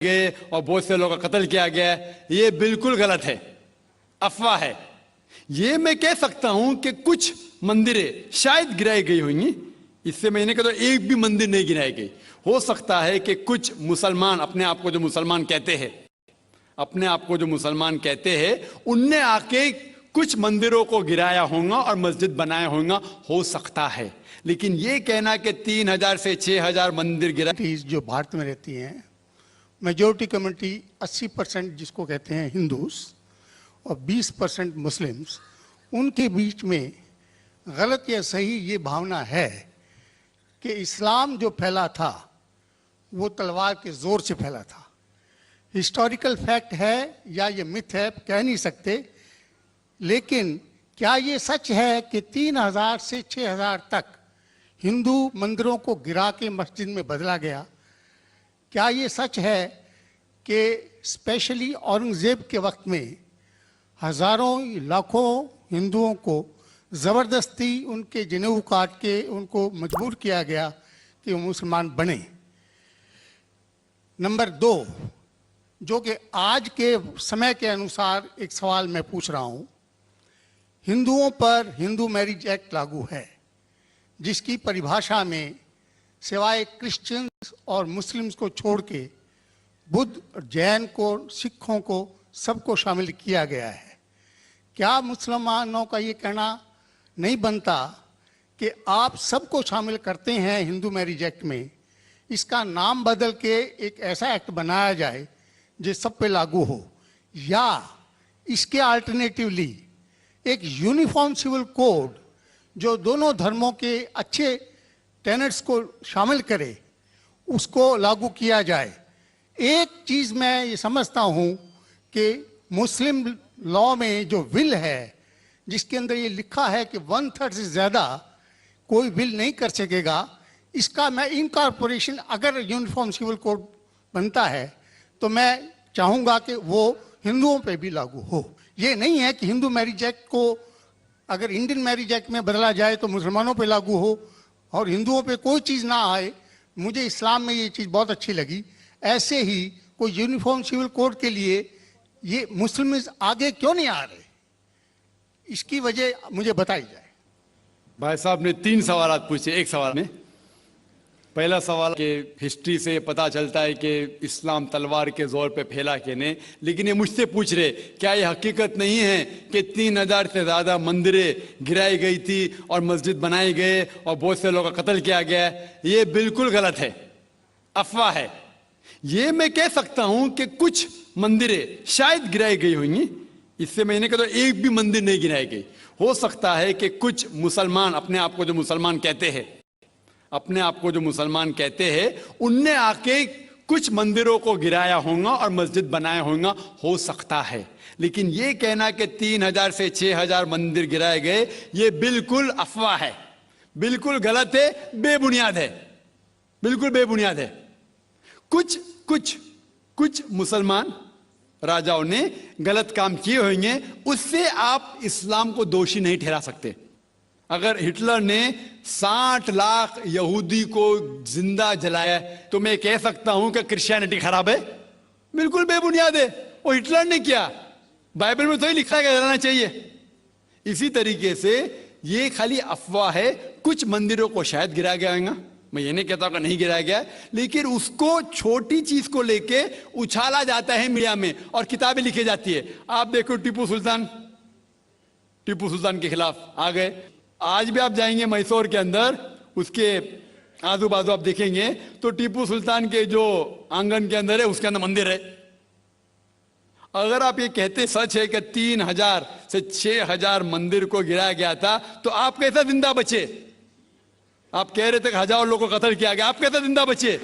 गए और बहुत से लोगों का कत्ल किया गया, ये बिल्कुल गलत है, अफवाह है। ये मैं कह सकता हूं कि कुछ मंदिरें शायद गिराई गई होंगी, इससे मैंने कहा तो एक भी मंदिर नहीं गिराई गई। हो सकता है कि कुछ मुसलमान अपने आप को जो मुसलमान कहते हैं, अपने आप को जो मुसलमान कहते हैं, उनने आके कुछ मंदिरों को गिराया होगा और मस्जिद बनाया होगा, हो सकता है। लेकिन ये कहना कि 3000 से 6000 मंदिर गिरा, जो भारत में रहती हैं, मेजोरिटी कम्युनिटी 80% जिसको कहते हैं हिंदूज और 20% मुस्लिम्स, उनके बीच में गलत या सही ये भावना है कि इस्लाम जो फैला था वो तलवार के ज़ोर से फैला था। हिस्टोरिकल फैक्ट है या ये मिथ है कह नहीं सकते, लेकिन क्या ये सच है कि 3000 से 6000 तक हिंदू मंदिरों को गिरा के मस्जिद में बदला गया? क्या ये सच है कि स्पेशली औरंगज़ेब के वक्त में हज़ारों लाखों हिंदुओं को ज़बरदस्ती उनके जनेऊ काट के उनको मजबूर किया गया कि वो मुसलमान बने? नंबर 2, जो कि आज के समय के अनुसार एक सवाल मैं पूछ रहा हूँ, हिंदुओं पर हिंदू मैरिज एक्ट लागू है, जिसकी परिभाषा में सिवाय क्रिश्चियंस और मुस्लिम्स को छोड़ के बुद्ध, जैन को, सिखों को, सबको शामिल किया गया है। क्या मुसलमानों का ये कहना नहीं बनता कि आप सबको शामिल करते हैं हिंदू मैरिज एक्ट में, इसका नाम बदल के एक ऐसा एक्ट बनाया जाए जो सब पे लागू हो, या इसके अल्टरनेटिवली एक यूनिफॉर्म सिविल कोड जो दोनों धर्मों के अच्छे टेनेट्स को शामिल करे, उसको लागू किया जाए? एक चीज़ मैं ये समझता हूँ कि मुस्लिम लॉ में जो विल है, जिसके अंदर ये लिखा है कि 1/3 से ज़्यादा कोई विल नहीं कर सकेगा, इसका मैं इनकॉर्पोरेशन अगर यूनिफॉर्म सिविल कोड बनता है तो मैं चाहूँगा कि वो हिंदुओं पे भी लागू हो। ये नहीं है कि हिंदू मैरिज एक्ट को अगर इंडियन मैरिज एक्ट में बदला जाए तो मुसलमानों पे लागू हो और हिंदुओं पे कोई चीज़ ना आए। मुझे इस्लाम में ये चीज़ बहुत अच्छी लगी। ऐसे ही कोई यूनिफॉर्म सिविल कोड के लिए ये मुस्लिम आगे क्यों नहीं आ रहे, इसकी वजह मुझे बताई जाए। भाई साहब ने 3 सवाल पूछे एक सवाल में। पहला सवाल कि हिस्ट्री से पता चलता है कि इस्लाम तलवार के जोर पे फैला कि नहीं, लेकिन ये मुझसे पूछ रहे क्या ये हकीकत नहीं है कि 3000 से ज़्यादा मंदिरें गिराई गई थी और मस्जिद बनाए गए और बहुत से लोगों का कत्ल किया गया? ये बिल्कुल गलत है, अफवाह है। ये मैं कह सकता हूं कि कुछ मंदिरें शायद गिराई गई होंगी, इससे मैंने कहा तो एक भी मंदिर नहीं गिराई गई। हो सकता है कि कुछ मुसलमान अपने आप को जो मुसलमान कहते हैं, अपने आप को जो मुसलमान कहते हैं, उनने आके कुछ मंदिरों को गिराया होगा और मस्जिद बनाया होगा, हो सकता है। लेकिन ये कहना कि 3000 से 6000 मंदिर गिराए गए, ये बिल्कुल अफवाह है, बिल्कुल गलत है, बेबुनियाद है, बिल्कुल बेबुनियाद है। कुछ मुसलमान राजाओं ने गलत काम किए होंगे, उससे आप इस्लाम को दोषी नहीं ठहरा सकते। अगर हिटलर ने 60 लाख यहूदी को जिंदा जलाया तो मैं कह सकता हूं कि क्रिश्चियनिटी खराब है? बिल्कुल बेबुनियाद है, वो हिटलर ने किया, बाइबल में तो ही लिखा है कि जलाना चाहिए। इसी तरीके से ये खाली अफवाह है। कुछ मंदिरों को शायद गिराया गया होगा, मैं ये नहीं कहता कि नहीं गिराया गया, लेकिन उसको छोटी चीज को लेके उछाला जाता है मीडिया में और किताबें लिखी जाती है। आप देखो टीपू सुल्तान के खिलाफ आ गए। आज भी आप जाएंगे मैसूर के अंदर, उसके आजू बाजू आप देखेंगे तो टीपू सुल्तान के जो आंगन के अंदर है उसके अंदर मंदिर है। अगर आप ये कहते सच है कि 3000 से 6000 मंदिर को गिराया गया था, तो आप कैसा जिंदा बचे? आप कह रहे थे कि हजारों लोगों को कत्ल किया गया, आप कैसे जिंदा बचे?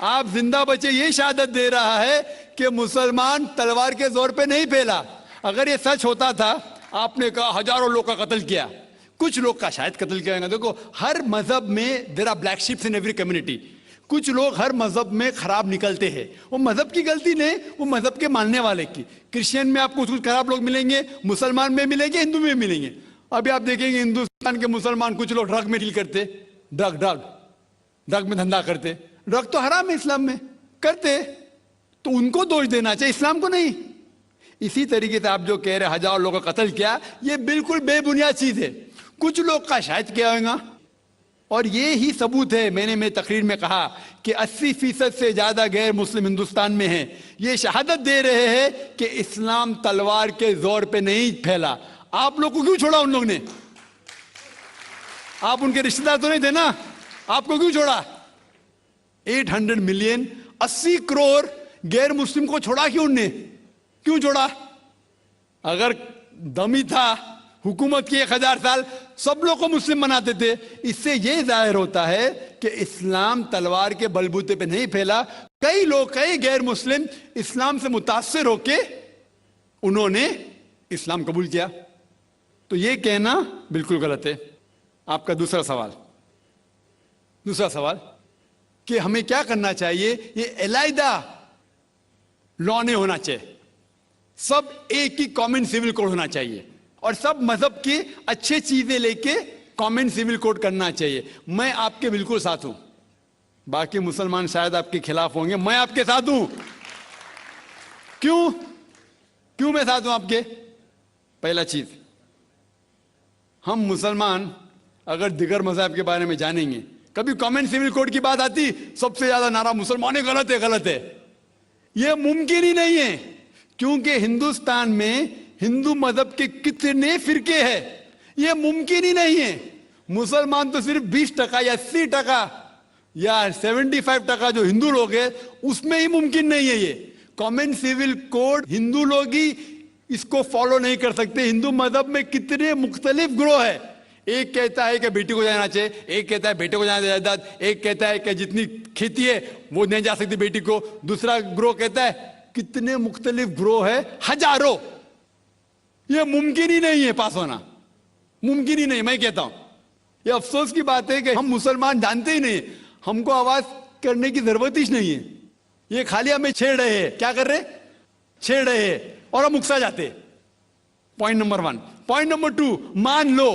आप जिंदा बचे ये शहादत दे रहा है कि मुसलमान तलवार के जोर पे नहीं फैला। अगर ये सच होता था, आपने कहा हजारों लोगों का कत्ल किया, कुछ लोग का शायद कत्ल किया। देखो, हर मजहब में there are black ships in every community. कुछ लोग हर मजहब में खराब निकलते हैं, वो मजहब की गलती नहीं, वो मजहब के मानने वाले की। क्रिश्चियन में आपको कुछ खराब लोग मिलेंगे, मुसलमान में मिलेंगे, हिंदू में मिलेंगे। अभी आप देखेंगे हिंदुस्तान के मुसलमान कुछ लोग ड्रग में डील करते, ड्रग में धंधा करते। ड्रग तो हराम है इस्लाम में, करते तो उनको दोष देना चाहिए, इस्लाम को नहीं। इसी तरीके से आप जो कह रहे हजारों लोगों का कत्ल किया, ये बिल्कुल बेबुनियाद चीज है। कुछ लोग का शायद किया होगा, और ये ही सबूत है। मैंने मेरी तकरीर में कहा कि 80% से ज्यादा गैर मुस्लिम हिंदुस्तान में हैं। ये शहादत दे रहे हैं कि इस्लाम तलवार के जोर पे नहीं फैला। आप लोग को क्यों छोड़ा उन लोग ने? आप उनके रिश्तेदार तो नहीं थे ना, आपको क्यों छोड़ा? 800 मिलियन, 80 करोड़ गैर मुस्लिम को छोड़ा क्यों उनने? क्यों छोड़ा? अगर दमी था हुकूमत की 1000 साल, सब लोग को मुस्लिम बनाते थे। इससे यह जाहिर होता है कि इस्लाम तलवार के बलबूते पे नहीं फैला। कई लोग, कई गैर मुस्लिम इस्लाम से मुतासिर होके उन्होंने इस्लाम कबूल किया। तो यह कहना बिल्कुल गलत है। आपका दूसरा सवाल कि हमें क्या करना चाहिए? ये अलहदा लॉ नहीं होना चाहिए, सब एक ही कॉमन सिविल कोड होना चाहिए, और सब मजहब की अच्छी चीजें लेके कॉमन सिविल कोड करना चाहिए। मैं आपके बिल्कुल साथ हूं। बाकी मुसलमान शायद आपके खिलाफ होंगे, मैं आपके साथ हूं। क्यों मैं साथ हूं आपके? पहला चीज, हम मुसलमान अगर दिगर मजहब के बारे में जानेंगे, कभी कॉमन सिविल कोड की बात आती, सबसे ज्यादा नारा मुसलमान गलत है। यह मुमकिन ही नहीं है, क्योंकि हिंदुस्तान में हिंदू मजहब के कितने फिरके हैं, यह मुमकिन ही नहीं है। मुसलमान तो सिर्फ 20% या 80% या 75% जो हिंदू लोग हैं, उसमें ही मुमकिन नहीं है ये कॉमन सिविल कोड। हिंदू लोग ही इसको फॉलो नहीं कर सकते। हिंदू मजहब में कितने मुख्तलिफ ग्रोह है। एक कहता है कि बेटी को जाना चाहिए, एक कहता है बेटे को जाना जायदाद, एक कहता है कि जितनी खेती है वो नहीं जा सकती बेटी को, दूसरा ग्रोह कहता है। कितने मुख्तलिफ ग्रोह है, हजारों। यह मुमकिन ही नहीं है पास होना, मुमकिन ही नहीं। मैं कहता हूं यह अफसोस की बात है कि हम मुसलमान जानते ही नहीं, हमको आवाज करने की जरूरत ही नहीं है। ये खाली हमें छेड़ रहे हैं। क्या कर रहे? छेड़ रहे हैं और हम उकसा जाते। Point number 1। पॉइंट नंबर 2, मान लो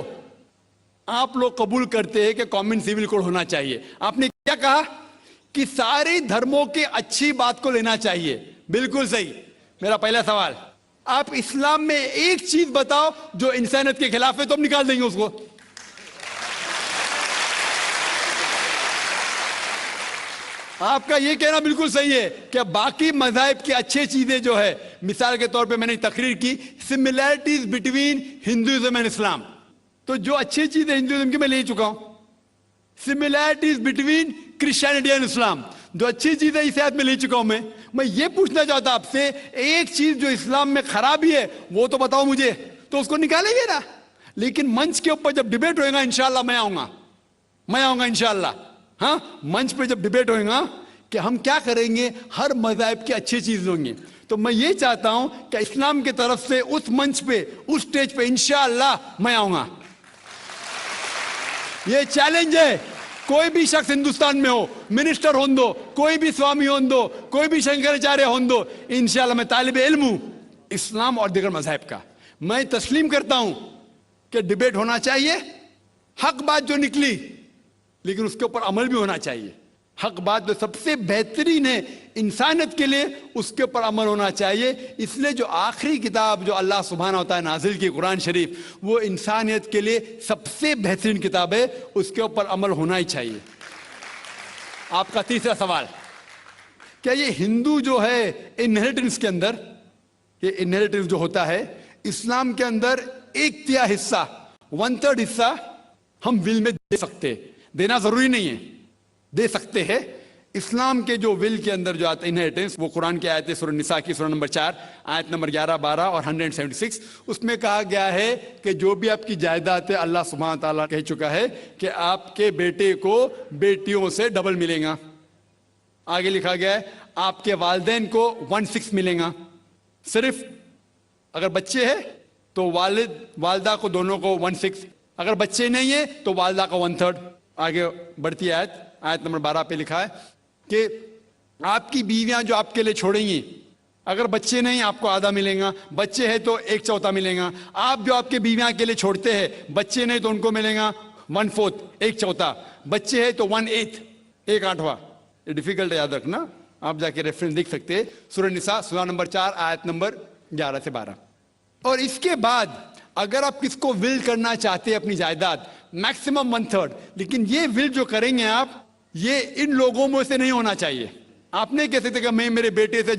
आप लोग कबूल करते हैं कि कॉमन सिविल कोड होना चाहिए। आपने क्या कहा कि सारे धर्मों के अच्छी बात को लेना चाहिए। बिल्कुल सही। मेरा पहला सवाल, आप इस्लाम में एक चीज बताओ जो इंसानियत के खिलाफ है, तो हम निकाल देंगे उसको। आपका यह कहना बिल्कुल सही है कि बाकी मज़ाहिब की अच्छी चीजें जो है, मिसाल के तौर पे मैंने तकरीर की similarities between Hinduism and Islam, तो जो अच्छी चीजें हिंदुइज्म की मैं ले चुका हूं। Similarities between Christianity and Islam, जो अच्छी चीजें इस आयत में ले चुका हूं। मैं ये पूछना चाहता आपसे, एक चीज जो इस्लाम में खराबी है वो तो बताओ मुझे, तो उसको निकालेंगे ना। लेकिन मंच के ऊपर जब डिबेट होएगा, इंशाल्लाह मैं आऊंगा इंशाल्लाह। हाँ, मंच पे जब डिबेट होएगा कि हम क्या करेंगे, हर मज़हब की अच्छी चीज होंगी। तो मैं ये चाहता हूं कि इस्लाम की तरफ से उस मंच पे, उस स्टेज पे इंशाल्लाह मैं आऊंगा। ये चैलेंज है। कोई भी शख्स हिंदुस्तान में हो, मिनिस्टर हों दो, कोई भी स्वामी हों दो, कोई भी शंकराचार्य हों दो, इंशाल्लाह मैं तालिबे इल्म हूं इस्लाम और दिगर मज़हब का। मैं तस्लीम करता हूं कि डिबेट होना चाहिए, हक बात जो निकली, लेकिन उसके ऊपर अमल भी होना चाहिए। हक बात जो सबसे बेहतरीन है इंसानियत के लिए, उसके ऊपर अमल होना चाहिए। इसलिए जो आखिरी किताब जो अल्लाह सुब्हाना व तआला नाजिल की कुरान शरीफ, वो इंसानियत के लिए सबसे बेहतरीन किताब है, उसके ऊपर अमल होना ही चाहिए। आपका तीसरा सवाल, क्या ये हिंदू जो है इनहेरिटेंस के अंदर, ये इनहेरिटेंस जो होता है इस्लाम के अंदर, 1/3 हिस्सा, 1/3 हिस्सा हम विल में दे सकते हैं। देना जरूरी नहीं है, दे सकते हैं। इस्लाम के जो विल के अंदर जो आता है इनहेरिटेंस, वो कुरान की आयत है सूरह निसा की सूरह नंबर 4 आयत नंबर 11, 12 और 176। उसमें कहा गया है कि जो भी आपकी जायदाद है, अल्लाह सुब्हान ताला कह चुका है कि आपके बेटे को बेटियों से डबल मिलेगा। आगे लिखा गया है आपके वालिदैन को 1/6 मिलेगा। सिर्फ अगर बच्चे हैं तो वालिद वालदा को दोनों को 1/6, अगर बच्चे नहीं है तो वालदा का 1/3। आगे बढ़ती आयत नंबर 12 पे लिखा है कि आपकी बीवियां जो आपके लिए छोड़ेंगी, अगर बच्चे नहीं आपको आधा मिलेगा, बच्चे हैं तो 1/4 मिलेगा। आप जो आपके बीवियां के लिए छोड़ते हैं, बच्चे नहीं तो उनको मिलेगा 1/4, 1/4। बच्चे हैं तो 1/8, 1/8। ये डिफिकल्ट है याद रखना, आप जाके रेफरेंस देख सकते हैं, सूरह निसा सूरा नंबर 4 आयत नंबर 11 से 12। और इसके बाद अगर आप किसको विल करना चाहते हैं अपनी जायदाद, मैक्सिमम 1/3, लेकिन ये विल जो करेंगे आप, ये इन लोगों में से नहीं होना चाहिए। आप नहीं कह सकते कि मैं मेरे बेटे से